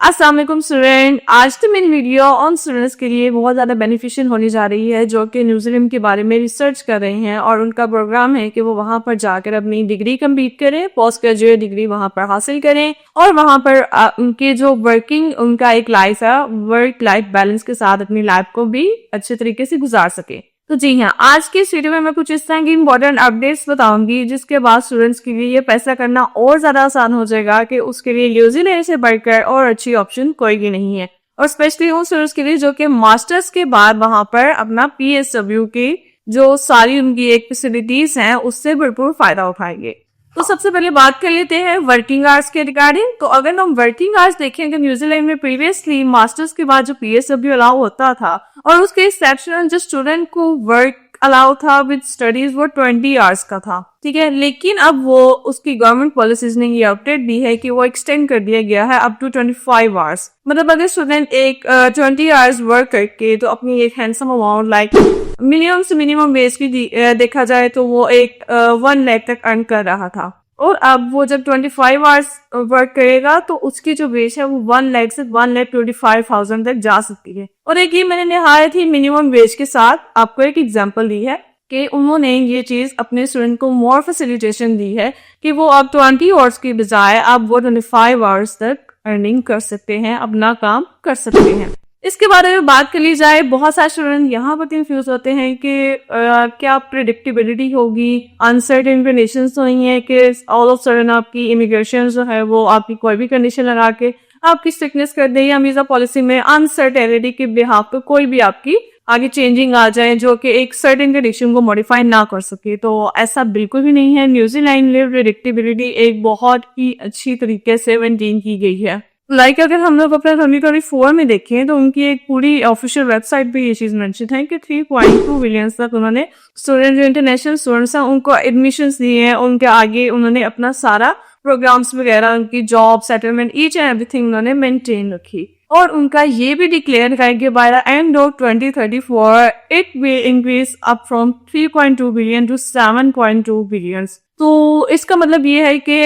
अस्सलाम वालेकुम स्टूडेंट। आज तो मेरी वीडियो ऑन स्टूडेंट्स के लिए बहुत ज़्यादा बेनिफिशियल होने जा रही है जो कि न्यूजीलैंड के बारे में रिसर्च कर रहे हैं और उनका प्रोग्राम है कि वो वहाँ पर जाकर अपनी डिग्री कंप्लीट करें, पोस्ट ग्रेजुएट डिग्री वहाँ पर हासिल करें और वहाँ पर उनके जो वर्किंग उनका एक लाइफ है, वर्क लाइफ बैलेंस के साथ अपनी लाइफ को भी अच्छे तरीके से गुजार सके। तो जी हाँ, आज की इस वीडियो में मैं कुछ इस तरह की इंपॉर्टेंट अपडेट्स बताऊंगी जिसके बाद स्टूडेंट्स के लिए ये पैसा करना और ज्यादा आसान हो जाएगा कि उसके लिए न्यूजीलैंड से बढ़कर और अच्छी ऑप्शन कोई भी नहीं है। और स्पेशली उन स्टूडेंट्स के लिए जो कि मास्टर्स के बाद वहां पर अपना PSW की जो सारी उनकी एक फैसिलिटीज हैं उससे भरपूर फायदा उठाएंगे। तो सबसे पहले बात कर लेते हैं वर्किंग आवर्स के रिगार्डिंग। तो अगर हम वर्किंग आवर्स देखें कि न्यूजीलैंड में प्रीवियसली मास्टर्स के बाद जो PSW अलाउ होता था और उसके एक्सेप्शन जो स्टूडेंट को वर्क अलाउ था विद स्टडीज वो 20 आवर्स का था, ठीक है। लेकिन अब वो उसकी गवर्नमेंट पॉलिसीज ने ये अपडेट दी है कि वो एक्सटेंड कर दिया गया है अप टू 25 आवर्स। मतलब अगर स्टूडेंट एक 20 आवर्स वर्क करके तो अपनी एक हैंडसम अमाउंट लाइक मिनिमम से मिनिमम वेज की देखा जाए तो वो एक 1 लाख तक अर्न कर रहा था और अब वो जब 25 आवर्स वर्क करेगा तो उसकी जो वेज है वो 1 लाख से 1,25,000 तक जा सकती है। और एक ये मैंने निहायत ही मिनिमम वेज के साथ आपको एक एग्जांपल दी है कि उन्होंने ये चीज अपने स्टूडेंट को मोर फैसिलिटेशन दी है कि वो अब 20 आवर्स की बजाय अब वो 25 आवर्स तक अर्निंग कर सकते हैं, अपना काम कर सकते हैं। इसके बारे में बात कर ली जाए, बहुत सारे स्टूडेंट यहाँ पर कंफ्यूज होते हैं कि क्या प्रेडिक्टेबिलिटी होगी, अनसर्टेन कंडीशंस तो नहीं है कि ऑल ऑफ सडन आपकी इमिग्रेशन जो है वो आपकी कोई भी कंडीशन लगा के आपकी स्ट्रिक्टनेस कर दे या वीजा पॉलिसी में अनसर्टेनिटी के बिहाफ पे कोई भी आपकी आगे चेंजिंग आ जाए जो कि एक सर्टेन कंडीशन को मॉडिफाई ना कर सके। तो ऐसा बिल्कुल भी नहीं है। न्यूजीलैंड में प्रेडिक्टेबिलिटी एक बहुत ही अच्छी तरीके से मेंटेन की गई है। लाइक अगर हम लोग अपना 2024 में देखें तो उनकी एक पूरी ऑफिशियल वेबसाइट पे ये चीज मेंशन है कि 3.2 बिलियन तक उन्होंने स्टूडेंट जो इंटरनेशनल स्टूडेंट्स हैं उनको एडमिशंस दिए हैं। उनके आगे उन्होंने अपना सारा प्रोग्राम्स वगैरह, उनकी job settlement, each and everything उन्होंने मेंटेन रखी। और उनका ये भी डिक्लेयर है कि by the end of 2034 it will increase up from 3.2 billion to 7.2 billion. तो इसका मतलब ये है कि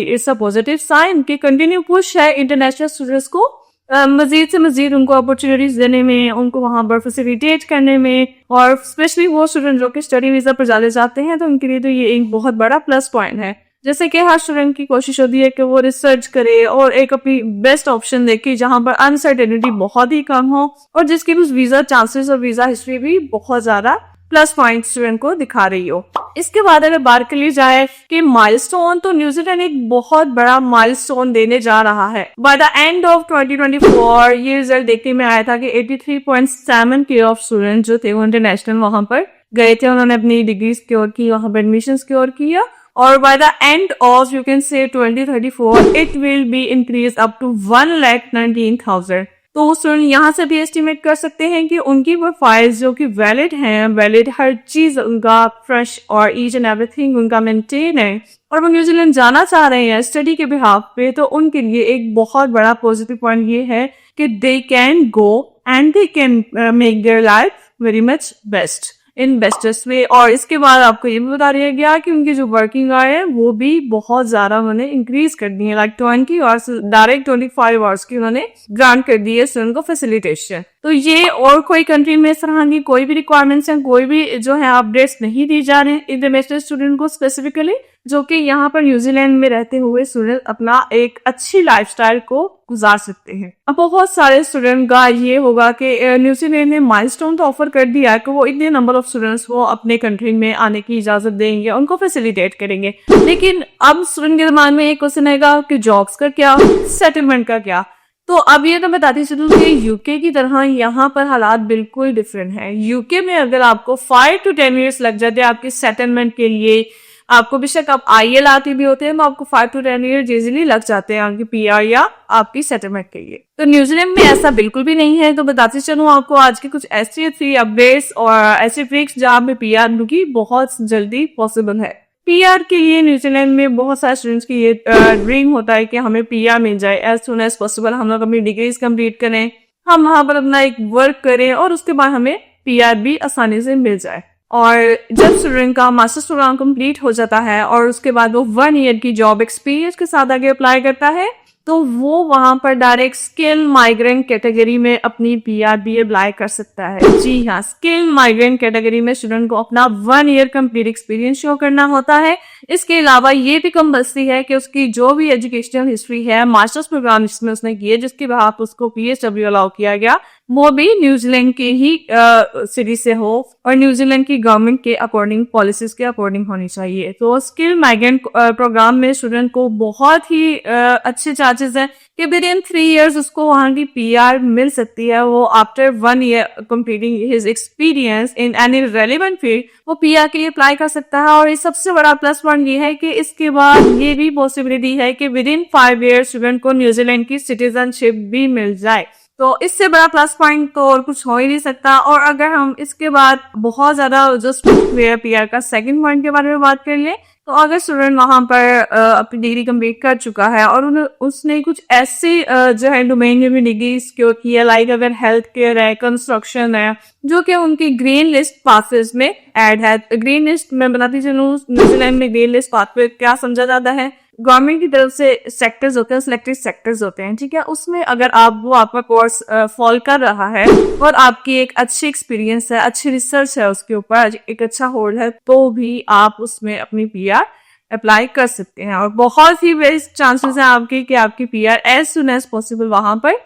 इट्स अ पॉजिटिव साइन कि कंटिन्यू पुश है इंटरनेशनल स्टूडेंट्स को मजीद से मजीद उनको अपॉर्चुनिटीज देने में, उनको वहां पर फैसिलिटेट करने में। और स्पेशली वो स्टूडेंट जो कि स्टडी वीजा पर जाने जाते हैं तो उनके लिए तो ये एक बहुत बड़ा प्लस पॉइंट है। जैसे कि हर स्टूडेंट की कोशिश होती है कि वो रिसर्च करे और एक अपनी बेस्ट ऑप्शन देखे जहां पर अनसर्टेनिटी बहुत ही कम हो और जिसकी उस वीजा चांसेस और वीजा हिस्ट्री भी बहुत ज्यादा प्लस पॉइंट स्टूडेंट को दिखा रही हो। इसके बाद अगर बात कर ली जाए कि माइलस्टोन, तो न्यूजीलैंड एक बहुत बड़ा माइलस्टोन देने जा रहा है। बाय द एंड ऑफ 2024 ये रिजल्ट देखने में आया था कि 83.7 के ऑफ स्टूडेंट जो थे वो इंटरनेशनल वहां पर गए थे, उन्होंने अपनी डिग्री सिक्योर की, वहां पर एडमिशन सिक्योर किया। और by the end of you can say 2034 it will be increase up to 1,19,000। तो स्टूडेंट यहाँ से भी एस्टिमेट कर सकते हैं कि उनकी वो फाइल्स जो कि वैलिड हैं, वैलिड हर चीज उनका फ्रेश और ईच एंड एवरीथिंग उनका मेंटेन है और वो न्यूजीलैंड जाना चाह रहे हैं स्टडी के बिहाफ पे, तो उनके लिए एक बहुत बड़ा पॉजिटिव पॉइंट ये है कि they can go and they can make their life very much best in bestest way. और इसके बाद आपको ये भी बता दिया गया कि उनकी जो वर्किंग आवर है वो भी बहुत ज्यादा उन्होंने इंक्रीज कर दी है, लाइक 20 आवर्स डायरेक्ट 25 आवर्स की उन्होंने ग्रांट कर दी है स्टूडेंट को फैसिलिटेशन। तो ये और कोई कंट्री में इस तरह की कोई भी रिक्वायरमेंट्स हैं, कोई भी जो है अपडेट्स नहीं दी जा रहे हैं इंटरनेशनल स्टूडेंट को स्पेसिफिकली, जो कि यहाँ पर न्यूजीलैंड में रहते हुए स्टूडेंट अपना एक अच्छी लाइफस्टाइल को गुजार सकते हैं। अब बहुत सारे स्टूडेंट का ये होगा कि न्यूजीलैंड ने माइलस्टोन तो ऑफर कर दिया है कि वो इतने नंबर ऑफ स्टूडेंट्स को अपने कंट्री में आने की इजाजत देंगे, उनको फैसिलिटेट करेंगे। लेकिन अब स्टूडेंट के दिमाग में एक क्वेश्चन आएगा कि जॉब्स का क्या, सेटलमेंट का क्या। तो अब ये तो बताती चलूं कि यूके की तरह यहाँ पर हालात बिल्कुल डिफरेंट है। यूके में अगर आपको 5 to 10 ईयर्स लग जाते हैं आपके सेटलमेंट के लिए, आपको बेशक आप IEL आते भी होते हैं तो आपको 5 to 10 ईयर इजीली लग जाते हैं आपकी PR या आपकी सेटलमेंट के लिए। तो न्यूजीलैंड में ऐसा बिल्कुल भी नहीं है। तो बताते चलूं आपको आज के कुछ ऐसे 3 अपडेट्स और ऐसे ट्रिक्स जहाँ पे PR की बहुत जल्दी पॉसिबल है। PR के लिए न्यूजीलैंड में बहुत सारे स्टूडेंट्स की ये ड्रीम होता है कि हमें PR मिल जाए एज सुन एज पॉसिबल, हम लोग अपनी डिग्रीज कंप्लीट करें, हम वहां पर अपना एक वर्क करें और उसके बाद हमें PR भी आसानी से मिल जाए। और जब स्टूडेंट का मास्टर्स प्रोग्राम कंप्लीट हो जाता है और उसके बाद वो 1 ईयर की जॉब एक्सपीरियंस के साथ आगे अप्लाई करता है तो वो वहां पर डायरेक्ट स्किल माइग्रेंट कैटेगरी में अपनी पीआर भी अप्लाई कर सकता है। जी हाँ, स्किल माइग्रेंट कैटेगरी में स्टूडेंट को अपना 1 ईयर कंप्लीट एक्सपीरियंस शो करना होता है। इसके अलावा ये भी कंपल्सरी है कि उसकी जो भी एजुकेशनल हिस्ट्री है, मास्टर्स प्रोग्राम जिसमें उसने किए, जिसके बाद उसको पीएसडब्ल्यू अलाउ किया गया, वो भी न्यूजीलैंड के ही सिटी से हो और न्यूजीलैंड की गवर्नमेंट के अकॉर्डिंग, पॉलिसीज के अकॉर्डिंग होनी चाहिए। तो स्किल माइग्रेंट प्रोग्राम में स्टूडेंट को बहुत ही अच्छे चांसेस हैं कि विद इन 3 इयर्स उसको वहां की पीआर मिल सकती है। वो after 1 year completing his experience in any relevant field वो पीआर के लिए अप्लाई कर सकता है। और ये सबसे बड़ा प्लस पॉइंट ये है कि इसके बाद ये भी पॉसिबिलिटी है कि विद इन 5 इयर्स स्टूडेंट को न्यूजीलैंड की सिटीजनशिप भी मिल जाए। तो इससे बड़ा प्लस पॉइंट तो और कुछ हो ही नहीं सकता। और अगर हम इसके बाद बहुत ज्यादा जो स्टूडेंट पीआर का सेकंड पॉइंट के बारे में बात कर ले, तो अगर स्टूडेंट वहां पर अपनी डिग्री कंप्लीट कर चुका है और उसने कुछ ऐसी जो है डोमेन में भी डिग्री सिक्योर की है, लाइक अगर हेल्थ केयर है, कंस्ट्रक्शन है, जो कि उनकी ग्रीन लिस्ट पाथवेज में ऐड है। ग्रीन लिस्ट में बनाती चलूं, न्यूजीलैंड में ग्रीन लिस्ट पाथवे क्या समझा जाता है, गवर्नमेंट की तरफ से सेक्टर्स होते हैं, सिलेक्टेड सेक्टर्स होते हैं, ठीक है। उसमें अगर आपका कोर्स फॉल कर रहा है और आपकी एक अच्छी एक्सपीरियंस है, अच्छी रिसर्च है, उसके ऊपर एक अच्छा होल्ड है, तो भी आप उसमें अपनी पीआर अप्लाई कर सकते हैं। और बहुत ही बेस्ट चांसेस हैं आपके कि आपकी PR as soon as possible वहां पर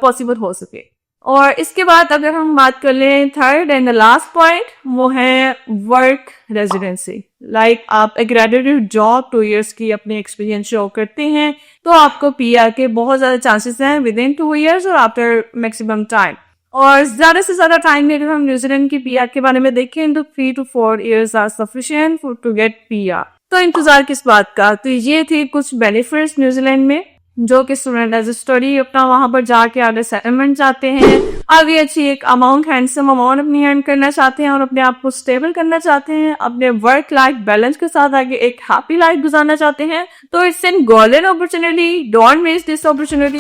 पॉसिबल हो सके। और इसके बाद अगर हम बात कर लें third and the last point, वो है वर्क रेजिडेंसी। लाइक आप एक ग्रेजुएट जॉब 2 इयर्स की अपने एक्सपीरियंस शो करते हैं, तो आपको पीआर के बहुत ज्यादा चांसेस हैं विद इन 2 इयर्स और आफ्टर मैक्सिमम टाइम। और ज्यादा से ज्यादा टाइम में अगर हम न्यूजीलैंड की पीआर के बारे में देखें तो 3 to 4 years are sufficient to get PR. तो इंतजार किस बात का। तो ये थे कुछ बेनिफिट्स न्यूजीलैंड में जो कि स्टूडेंट एज ए स्टडी अपना वहां पर जाके आगे सेटलमेंट चाहते हैं, आगे अच्छी एक अमाउंट, हैंडसम अमाउंट अपनी अर्न करना चाहते हैं और अपने आप को स्टेबल करना चाहते हैं, अपने वर्क लाइफ बैलेंस के साथ आगे एक हैप्पी लाइफ गुजारना चाहते हैं। तो it's an golden opportunity, don't miss this opportunity.